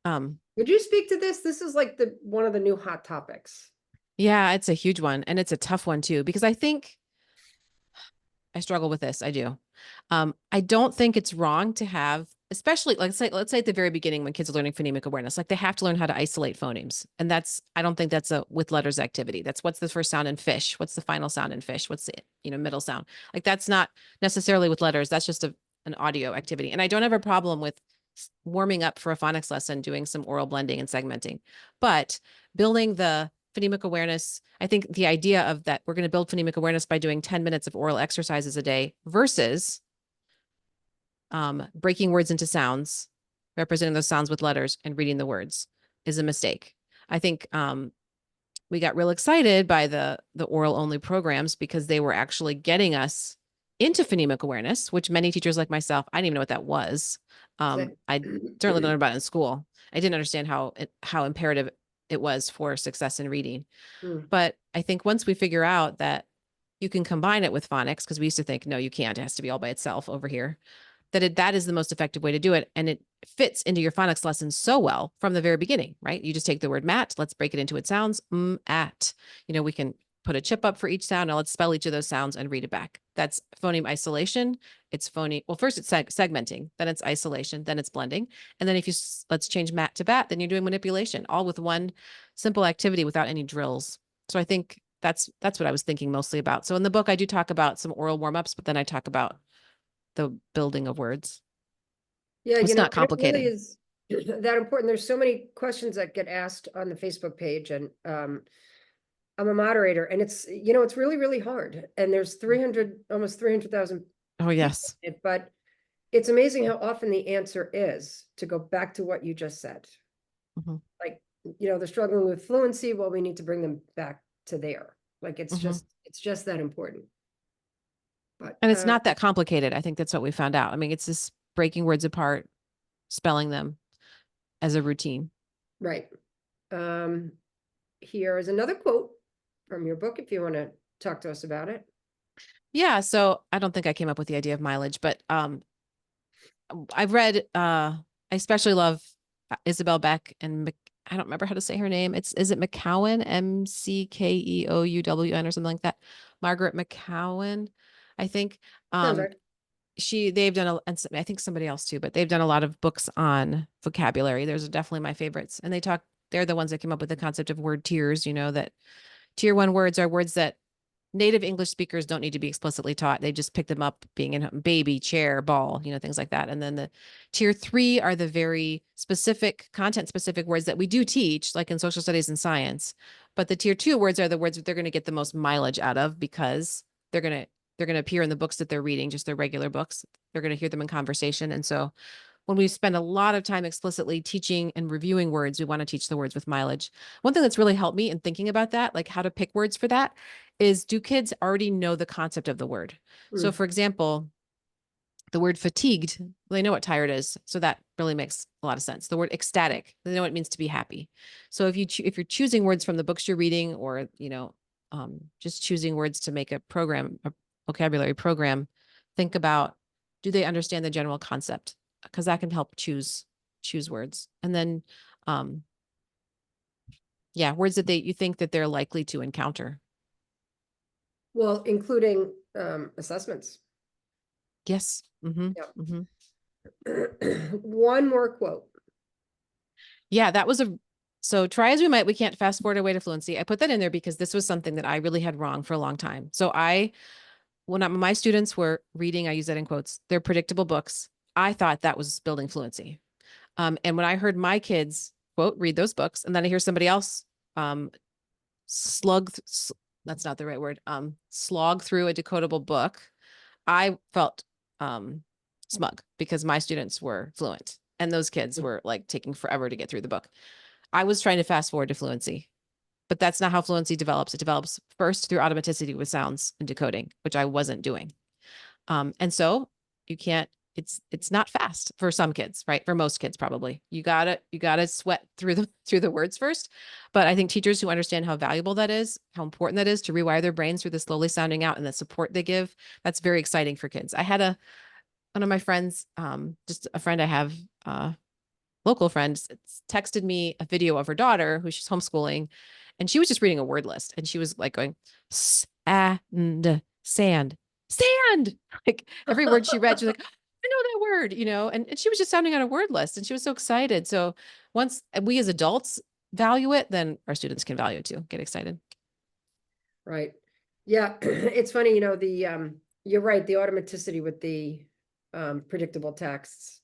Would you speak to this? This is like one of the new hot topics. Yeah, it's a huge one, and it's a tough one too, because I think I struggle with this. I do. I don't think it's wrong to have, especially let's say at the very beginning when kids are learning phonemic awareness, like they have to learn how to isolate phonemes. And I don't think that's a with letters activity. That's what's the first sound in fish? What's the final sound in fish? What's the, middle sound? Like that's not necessarily with letters. That's just an audio activity. And I don't have a problem with warming up for a phonics lesson, doing some oral blending and segmenting, but building the phonemic awareness. I think the idea of that we're going to build phonemic awareness by doing 10 minutes of oral exercises a day versus breaking words into sounds, representing those sounds with letters and reading the words is a mistake. I think we got real excited by the oral only programs because they were actually getting us into phonemic awareness, which many teachers like myself, I didn't even know what that was. I certainly learned about it in school. I didn't understand how imperative it was for success in reading. But I think once we figure out that you can combine it with phonics, because we used to think, no, you can't, it has to be all by itself over here, that is the most effective way to do it. And it fits into your phonics lesson so well from the very beginning, right? You just take the word mat, let's break it into its sounds, at, we can put a chip up for each sound. Now let's spell each of those sounds and read it back. That's phoneme isolation. It's phoneme. Well, first it's segmenting, then it's isolation, then it's blending. And then if let's change mat to bat, then you're doing manipulation, all with one simple activity without any drills. So I think that's what I was thinking mostly about. So in the book, I do talk about some oral warm-ups, but then I talk about the building of words. Yeah, it's not complicated. It really is that important. There's so many questions that get asked on the Facebook page, and I'm a moderator, and it's really, really hard. And there's almost 300,000. Oh yes. But it's amazing how often the answer is to go back to what you just said. Mm-hmm. Like, they're struggling with fluency. Well, we need to bring them back to there. Like, it's just that important. But, and it's not that complicated. I think that's what we found out. I mean, it's just breaking words apart, spelling them as a routine. Right. Here is another quote from your book, if you want to talk to us about it. Yeah. So I don't think I came up with the idea of mileage, but I've read, I especially love Isabel Beck and I don't remember how to say her name. Is it McCowan, McKeown or something like that? Margaret McCowan, I think. Right. They've done and I think somebody else too, but they've done a lot of books on vocabulary. Those are definitely my favorites. And they're the ones that came up with the concept of word tiers, that tier 1 words are words that native English speakers don't need to be explicitly taught. They just pick them up being in baby, chair, ball, things like that. And then the tier 3 are the very specific content specific words that we do teach, like in social studies and science. But the tier 2 words are the words that they're going to get the most mileage out of because they're going to appear in the books that they're reading, just their regular books. They're going to hear them in conversation. And so when we spend a lot of time explicitly teaching and reviewing words, we want to teach the words with mileage. One thing that's really helped me in thinking about that, like how to pick words for that, is do kids already know the concept of the word? So for example, The word fatigued, they know what tired is. So that really makes a lot of sense. The word ecstatic, they know what it means to be happy. So if if you're choosing words from the books you're reading, or, just choosing words to make a vocabulary program, think about, do they understand the general concept? Because that can help choose words. And then, yeah, words that you think that they're likely to encounter. Well, including assessments. Yes. Mm-hmm. Yep. Mm-hmm. One more quote. Yeah, so try as we might, we can't fast forward our way to fluency. I put that in there because this was something that I really had wrong for a long time. So when my students were reading, I use that in quotes, they're predictable books. I thought that was building fluency. And when I heard my kids, quote, read those books, and then I hear somebody else that's not the right word, slog through a decodable book, I felt smug because my students were fluent and those kids were like taking forever to get through the book. I was trying to fast forward to fluency, but that's not how fluency develops. It develops first through automaticity with sounds and decoding, which I wasn't doing. And so you can't, it's not fast for some kids, right? For most kids, probably. You gotta sweat through the words first. But I think teachers who understand how valuable that is, how important that is to rewire their brains through the slowly sounding out and the support they give, that's very exciting for kids. I had one of my friends, just a friend I have, local friend, texted me a video of her daughter who she's homeschooling, and she was just reading a word list, and she was like going sand, like every word she read, she's like, I know that word, and she was just sounding out a word list, and she was so excited. So once we as adults value it, then our students can value it too, get excited. Right. Yeah. It's funny, you're right. The automaticity with the predictable texts.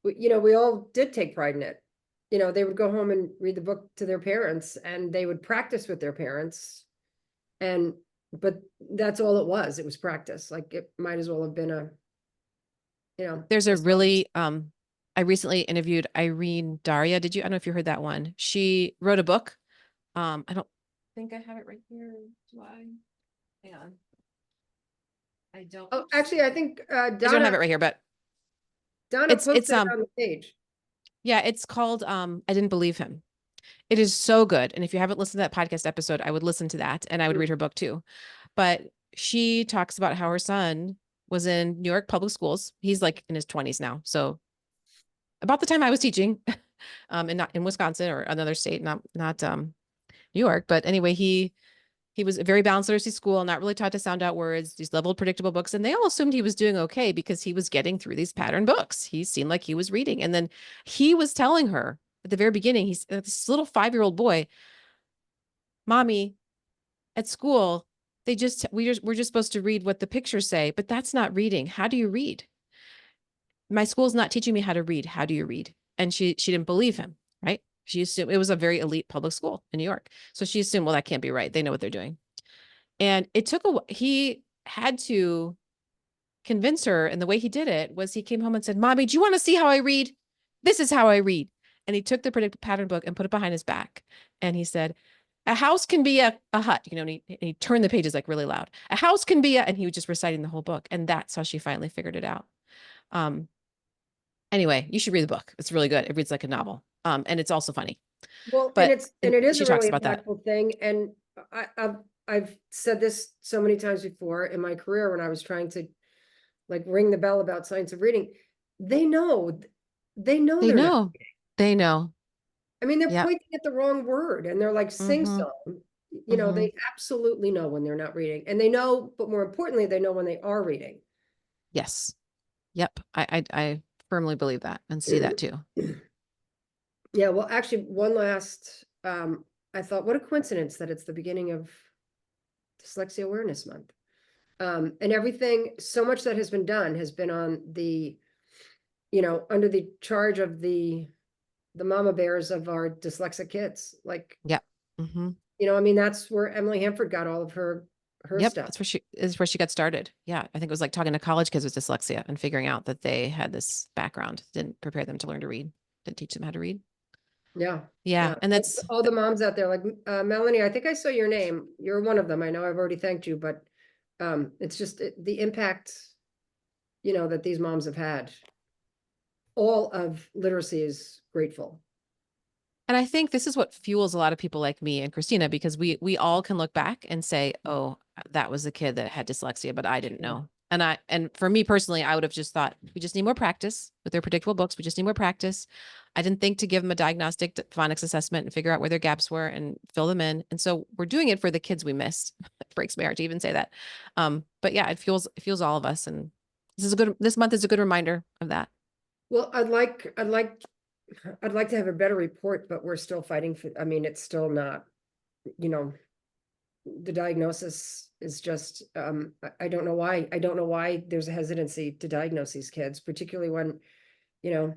We all did take pride in it. They would go home and read the book to their parents, and they would practice with their parents. But that's all it was. It was practice. Like, it might as well have been there's a really, I recently interviewed Irene Daria. I don't know if you heard that one. She wrote a book. I don't think I have it right here. Do I? Hang on. I don't. Oh, actually, I think I don't have it right here, but Donna it's posted it on the page. yeah, it's called I Didn't Believe Him. It is so good. And if you haven't listened to that podcast episode, I would listen to that, and I would read her book too. But she talks about how her son was in New York public schools. He's like in his 20s now. So about the time I was teaching, and not in Wisconsin or another state, not New York. But anyway, he was a very balanced literacy school, not really taught to sound out words, these leveled predictable books. And they all assumed he was doing okay because he was getting through these pattern books. He seemed like he was reading. And then he was telling her at the very beginning, he's this little 5-year-old boy, Mommy, at school, we're just supposed to read what the pictures say, but that's not reading. How do you read? My school's not teaching me how to read. How do you read? And she didn't believe him, right? She assumed it was a very elite public school in New York. So she assumed, well, that can't be right. They know what they're doing. And he had to convince her. And the way he did it was he came home and said, Mommy, do you want to see how I read? This is how I read. And he took the predictive pattern book and put it behind his back. And he said, a house can be a hut, and he turned the pages like really loud. A house can be and he was just reciting the whole book. And that's how she finally figured it out. Anyway, you should read the book. It's really good. It reads like a novel. And it's also funny. Well, but and it is she a talks really about that. impactful thing. And I've said this so many times before in my career when I was trying to like ring the bell about science of reading. They know. They they're not know. reading. They know. I mean, they're Yep. pointing at the wrong word and they're like sing Mhm. song. They absolutely know when they're not reading, and they know, but more importantly, they know when they are reading. Yes. Yep. I firmly believe that and see that too. Yeah, well, actually, one last, I thought, what a coincidence that it's the beginning of Dyslexia Awareness Month. And everything, so much that has been done has been on the, under the charge of the mama bears of our dyslexic kids. Like, Yep. Mm-hmm. I mean, that's where Emily Hanford got all of her Yep. stuff. That's where she got started. Yeah. I think it was like talking to college kids with dyslexia and figuring out that they had this background, didn't prepare them to learn to read, didn't teach them how to read. Yeah. Yeah. And that's all the moms out there, like Melanie, I think I saw your name. You're one of them. I know I've already thanked you, but it's just the impact, you know, that these moms have had. All of literacy is grateful. And I think this is what fuels a lot of people like me and Christina, because we all can look back and say, oh, that was a kid that had dyslexia, but I didn't Yeah. know. And for me personally, I would have just thought, we just need more practice with their predictable books. We just need more practice. I didn't think to give them a diagnostic phonics assessment and figure out where their gaps were and fill them in. And so we're doing it for the kids we missed. It breaks my heart to even say that. But yeah, it fuels all of us. And this month is a good reminder of that. Well, I'd like to have a better report, but we're still fighting for, I mean, it's still not, you know, the diagnosis is just, I don't know why. I don't know why there's a hesitancy to diagnose these kids, particularly when, you know,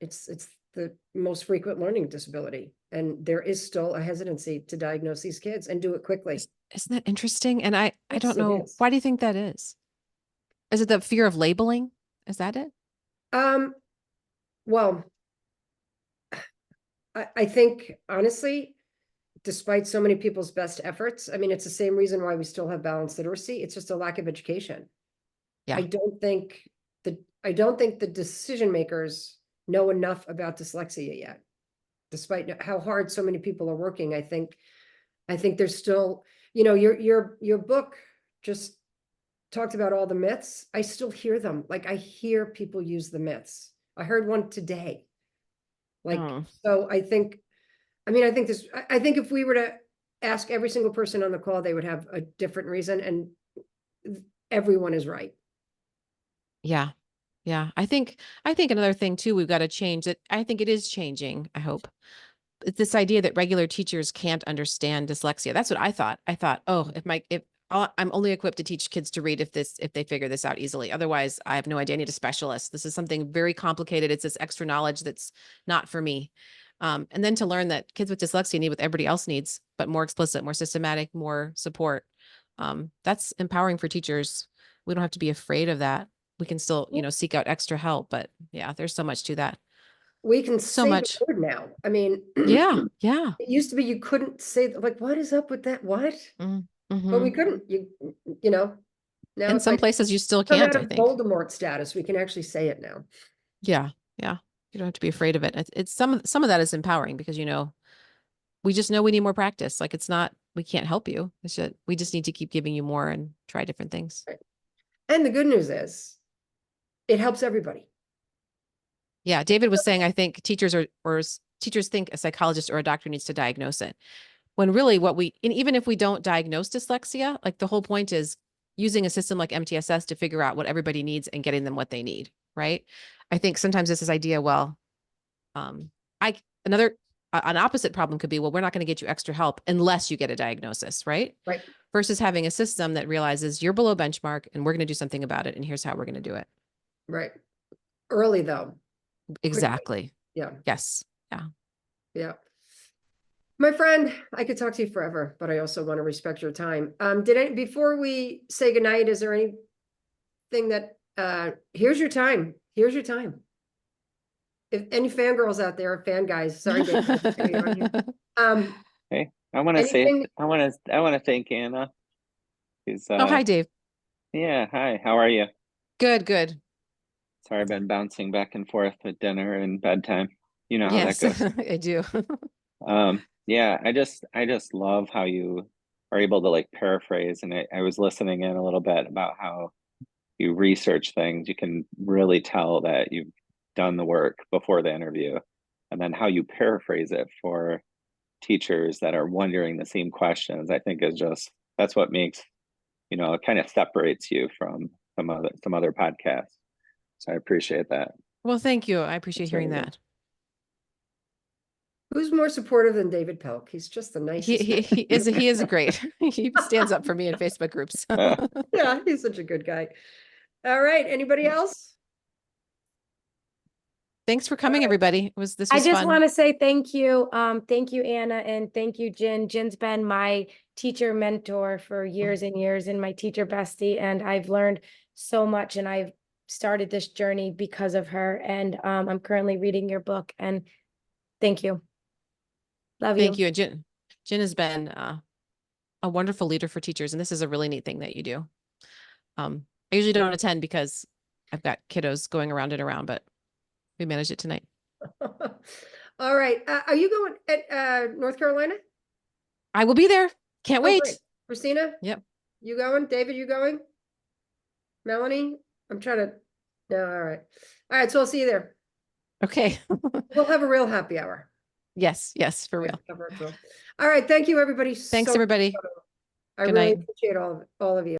it's the most frequent learning disability. And there is still a hesitancy to diagnose these kids and do it quickly. Isn't that interesting? And I Yes, don't it know, is. why do you think that is? Is it the fear of labeling? Is that it? Well, I think honestly, despite so many people's best efforts, I mean, it's the same reason why we still have balanced literacy. It's just a lack of education. Yeah. I don't think the decision makers know enough about dyslexia yet. Despite how hard so many people are working, I think there's still, you know, your book just talked about all the myths. I still hear them. Like I hear people use the myths. I heard one today. Like, Oh. so I think if we were to ask every single person on the call, they would have a different reason, and everyone is right. Yeah. Yeah. I think another thing too, we've got to change that. I think it is changing. I hope. It's this idea that regular teachers can't understand dyslexia. That's what I thought. I thought, oh, I'm only equipped to teach kids to read if they figure this out easily. Otherwise, I have no idea. I need a specialist. This is something very complicated. It's this extra knowledge that's not for me. And then to learn that kids with dyslexia need what everybody else needs, but more explicit, more systematic, more support. That's empowering for teachers. We don't have to be afraid of that. We can still, seek out extra help. But yeah, there's so much to that. We can So say much. the word now. I mean, Yeah. Yeah. it used to be you couldn't say, like, what is up with that? What? But we Mm-hmm. couldn't. You know. Now In it's some like places you still come can't, out I of think. Voldemort status. We can actually say it now. Yeah. Yeah. You don't have to be afraid of it. It's some of that is empowering because, we just know we need more practice. Like we can't help you. We just need to keep giving you more and try different things. Right. And the good news is it helps everybody. Yeah. David was saying, I think teachers teachers think a psychologist or a doctor needs to diagnose it. When really and even if we don't diagnose dyslexia, like the whole point is using a system like MTSS to figure out what everybody needs and getting them what they need. Right. I think sometimes it's this idea, well, an opposite problem could be, well, we're not going to get you extra help unless you get a diagnosis, right? Right. Versus having a system that realizes you're below benchmark and we're going to do something about it. And here's how we're going to do it. Right. Early though. Exactly. Quickly. Yeah. Yes. Yeah. Yeah. My friend, I could talk to you forever, but I also want to respect your time. Before we say goodnight, is there anything that, here's your time. Here's your time. If any fangirls out there, fan guys, sorry, Dave, I have to you on here. Hey, I want to say, I want to thank Anna. Oh, hi, Dave. Yeah. Hi, how are you? Good, good. Sorry, I've been bouncing back and forth with dinner and bedtime. You know how that goes. I do. Yeah, I just love how you are able to like paraphrase. And I was listening in a little bit about how you research things. You can really tell that you've done the work before the interview, and then how you paraphrase it for teachers that are wondering the same questions, I think is just, that's what makes, it kind of separates you from some other podcasts. So I appreciate that. Well, thank you. I appreciate hearing that. Who's more supportive than David Pelk? He's just the nicest. He is great. He stands up for me in Facebook groups. Yeah, he's such a good guy. All right. Anybody else? Thanks for coming, everybody. This was I just fun. want to say thank you. Thank you, Anna, and thank you, Jen. Jen's been my teacher mentor for years and years and my teacher bestie. And I've learned so much, and I've started this journey because of her. And I'm currently reading your book, and thank you. Love you. Thank you. And Jen has been a wonderful leader for teachers. And this is a really neat thing that you do. I usually don't attend because I've got kiddos going around and around, but we managed it tonight. All right, are you going at, North Carolina? I will be there. Can't Oh, wait. great. Christina? Yep. You going? David, you going? Melanie? I'm trying to, no, all right. All right, so I'll see you there. Okay. We'll have a real happy hour. Yes, yes, for real. All right, thank you, everybody. Thanks, so much. everybody. I Good really night. appreciate all of you.